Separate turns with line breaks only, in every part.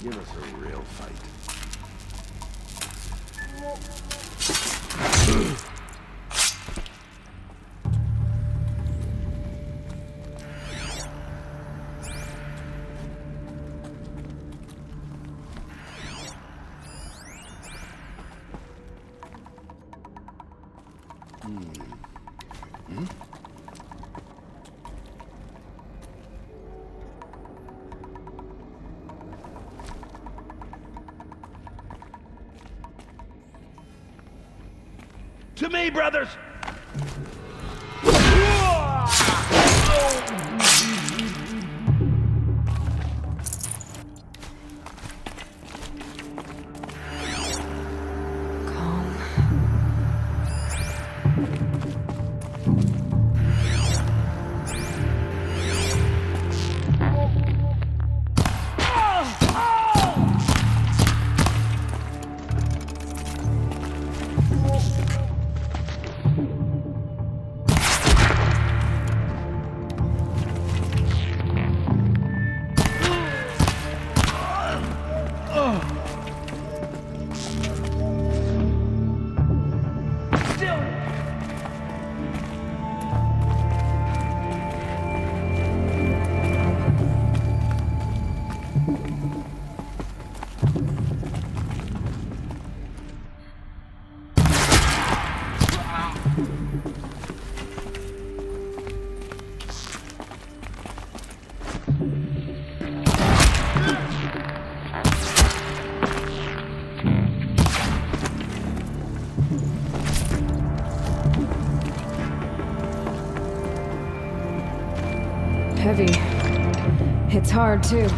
Give us a real fight. To me, brothers!
Calm. Heavy. It's hard, too.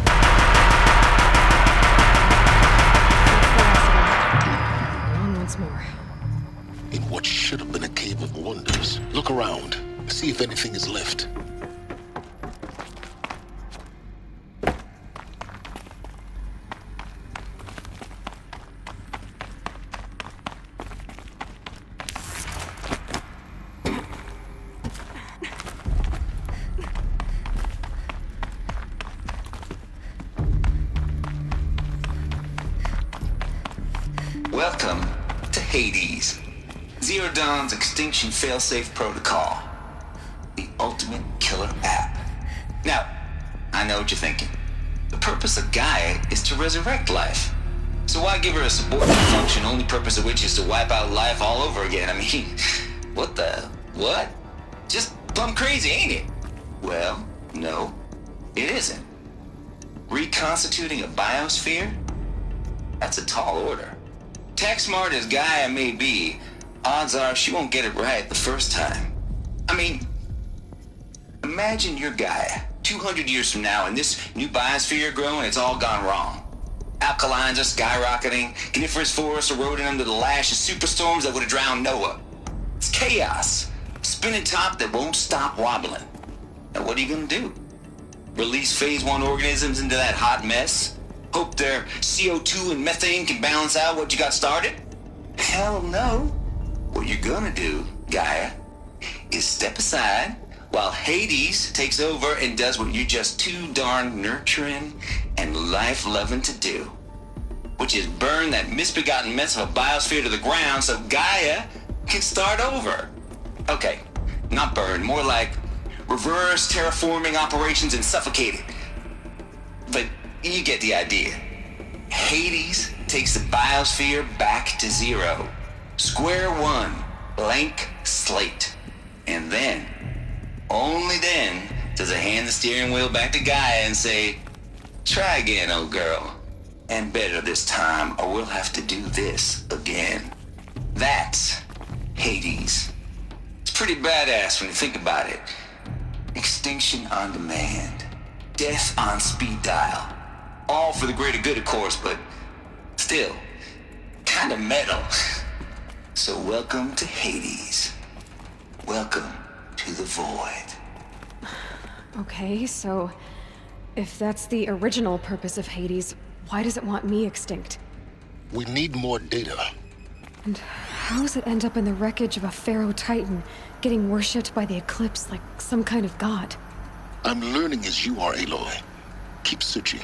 On once more.
In what should have been a cave of wonders. Look around. See if anything is left.
Welcome to Hades, Zero Dawn's extinction failsafe protocol, the ultimate killer app. Now, I know what you're thinking. The purpose of Gaia is to resurrect life. So why give her a subordinate function, only purpose of which is to wipe out life all over again? I mean, what? Just plumb crazy, ain't it? Well, no, it isn't. Reconstituting a biosphere? That's a tall order. Tech smart as Gaia may be, odds are she won't get it right the first time. I mean, imagine you're Gaia, 200 years from now, and this new biosphere you're growing, it's all gone wrong. Alkalines are skyrocketing, coniferous forests eroding under the lash of superstorms that would have drowned Noah. It's chaos, spinning top that won't stop wobbling. Now what are you gonna do? Release phase 1 organisms into that hot mess? Hope their CO2 and methane can balance out what you got started? Hell no. What you're gonna do, Gaia, is step aside while Hades takes over and does what you're just too darn nurturing and life-loving to do, which is burn that misbegotten mess of a biosphere to the ground so Gaia can start over. Okay, not burn, more like reverse terraforming operations and suffocate it. But you get the idea. Hades takes the biosphere back to zero. Square one, blank slate. And then, only then, does it hand the steering wheel back to Gaia and say, try again, old girl. And better this time, or we'll have to do this again. That's Hades. It's pretty badass when you think about it. Extinction on demand. Death on speed dial. All for the greater good, of course, but still, kind of metal. So welcome to Hades. Welcome to the void.
Okay, so if that's the original purpose of Hades, why does it want me extinct?
We need more data.
And how does it end up in the wreckage of a Pharaoh Titan, getting worshipped by the Eclipse like some kind of god?
I'm learning as you are, Aloy. Keep searching.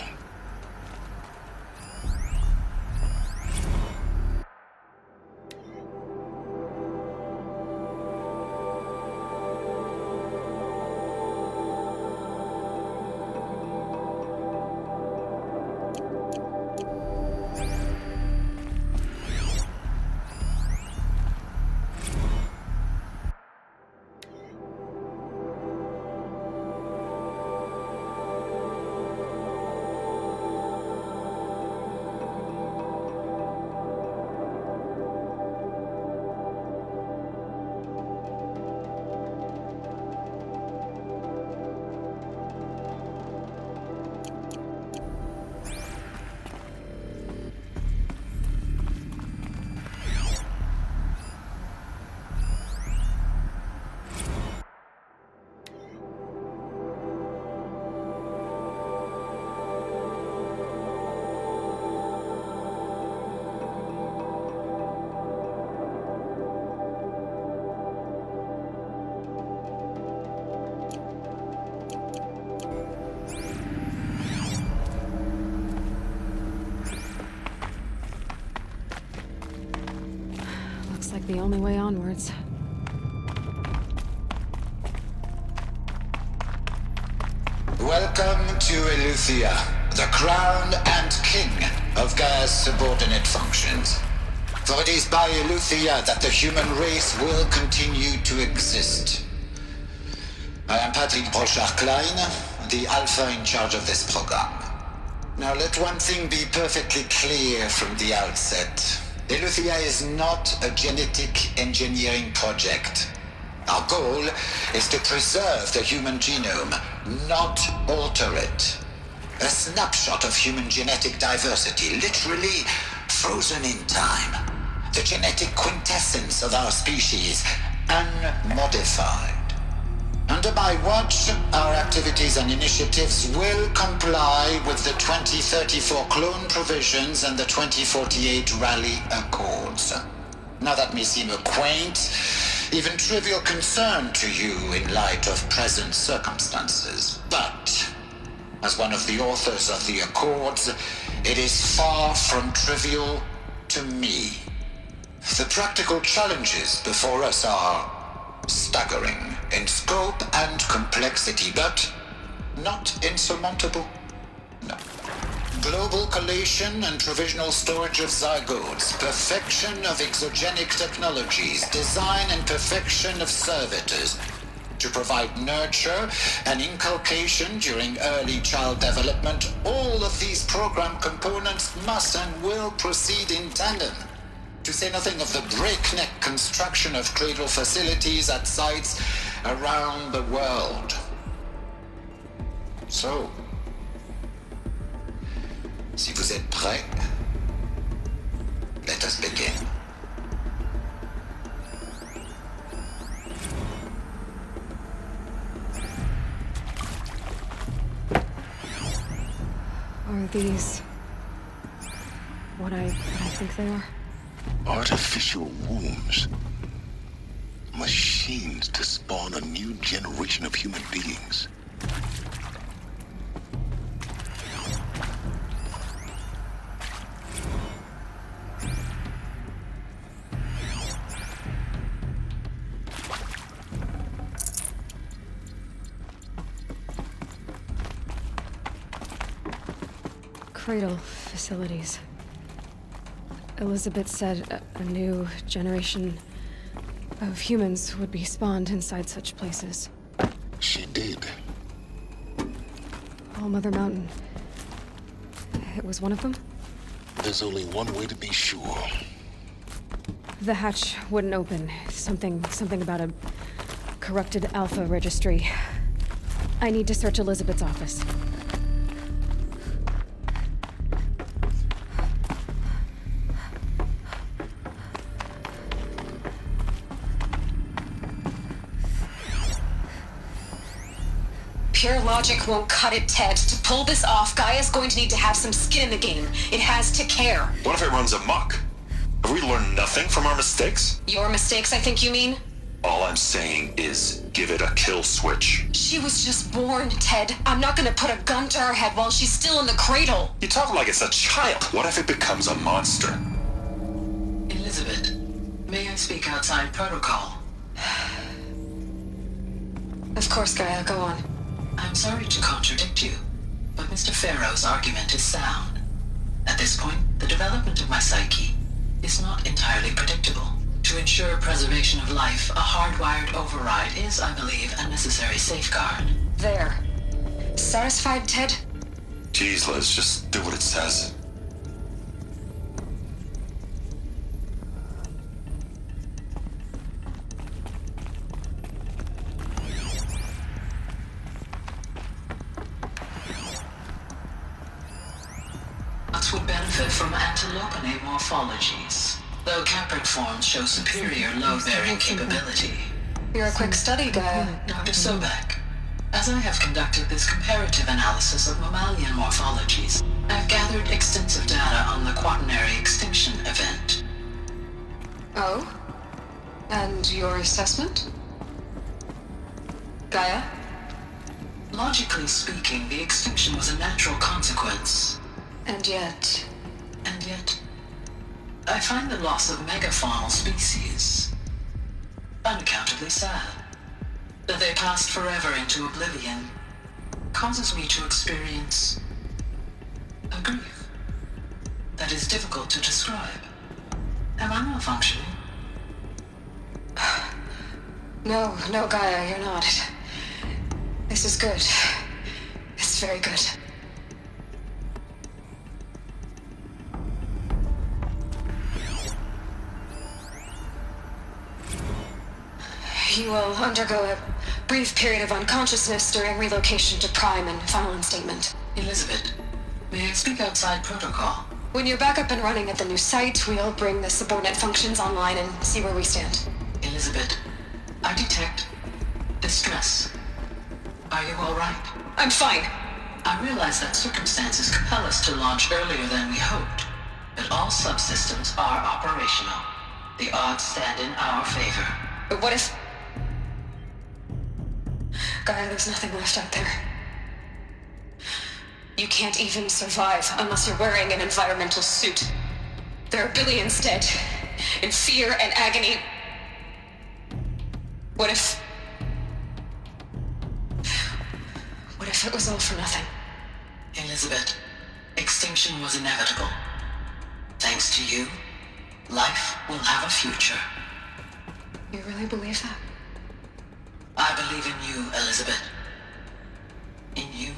like the only way onwards.
Welcome to Eleuthia, the crown and king of Gaia's subordinate functions. For it is by Eleuthia that the human race will continue to exist. I am Patrick Brochard-Klein, the Alpha in charge of this program. Now let one thing be perfectly clear from the outset. Eleuthia is not a genetic engineering project. Our goal is to preserve the human genome, not alter it. A snapshot of human genetic diversity, literally frozen in time. The genetic quintessence of our species, unmodified. Under my watch, our activities and initiatives will comply with the 2034 clone provisions and the 2048 Raleigh Accords. Now that may seem a quaint, even trivial concern to you in light of present circumstances, but as one of the authors of the Accords, it is far from trivial to me. The practical challenges before us are staggering in scope and complexity, but not insurmountable. No. Global collation and provisional storage of zygotes, perfection of exogenic technologies, design and perfection of servitors, to provide nurture and inculcation during early child development. All of these program components must and will proceed in tandem. To say nothing of the breakneck construction of cradle facilities at sites around the world. So, si vous êtes prêts, let us begin.
Are these what I think they are?
Artificial wombs. Machines to spawn a new generation of human beings.
Cradle facilities. Elizabeth said a new generation of humans would be spawned inside such places.
She did.
All Mother Mountain. It was one of them?
There's only one way to be sure.
The hatch wouldn't open. Something about a corrupted Alpha registry. I need to search Elizabeth's office.
Pure logic won't cut it, Ted. To pull this off, Gaia's going to need to have some skin in the game. It has to care.
What if it runs amok? Have we learned nothing from our mistakes?
Your mistakes, I think you mean?
All I'm saying is give it a kill switch.
She was just born, Ted. I'm not gonna put a gun to her head while she's still in the cradle.
You talk like it's a child. What if it becomes a monster?
Elizabeth, may I speak outside protocol?
Of course, Gaia, go on.
I'm sorry to contradict you, but Mr. Farrow's argument is sound. At this point, the development of my psyche is not entirely predictable. To ensure preservation of life, a hardwired override is, I believe, a necessary safeguard.
There. Satisfied, Ted?
Jeez, Liz, just do what it says.
Would benefit from antilopinae morphologies, though Caprid forms show superior load-bearing capability.
You're a quick study, Gaia.
Dr. Sobek, as I have conducted this comparative analysis of mammalian morphologies, I've gathered extensive data on the quaternary extinction event.
Oh? And your assessment? Gaia?
Logically speaking, the extinction was a natural consequence.
And yet...
I find the loss of megafaunal species unaccountably sad. That they passed forever into oblivion causes me to experience a grief that is difficult to describe. Am I malfunctioning?
No, Gaia, you're not. This is good. It's very good. You will undergo a brief period of unconsciousness during relocation to Prime and final instatement.
Elizabeth, may I speak outside protocol?
When you're back up and running at the new site, we'll bring the subordinate functions online and see where we stand.
Elizabeth, I detect distress. Are you all right?
I'm fine.
I realize that circumstances compel us to launch earlier than we hoped, but all subsystems are operational. The odds stand in our favor.
But what if... Gaia, there's nothing left out there. You can't even survive unless you're wearing an environmental suit. There are billions dead, in fear and agony. What if it was all for nothing?
Elizabeth, extinction was inevitable. Thanks to you, life will have a future.
You really believe that?
I believe in you, Elizabeth. In you,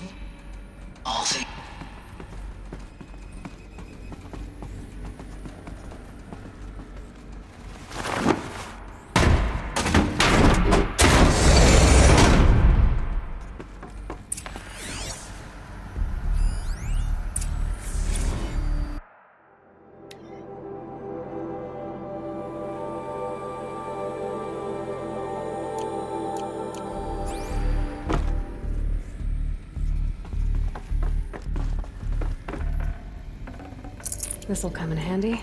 all things.
This'll come in handy.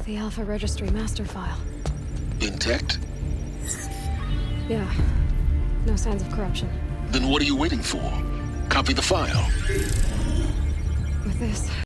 The Alpha Registry master file.
Intact?
Yeah. No signs of corruption.
Then what are you waiting for? Copy the file.
With this,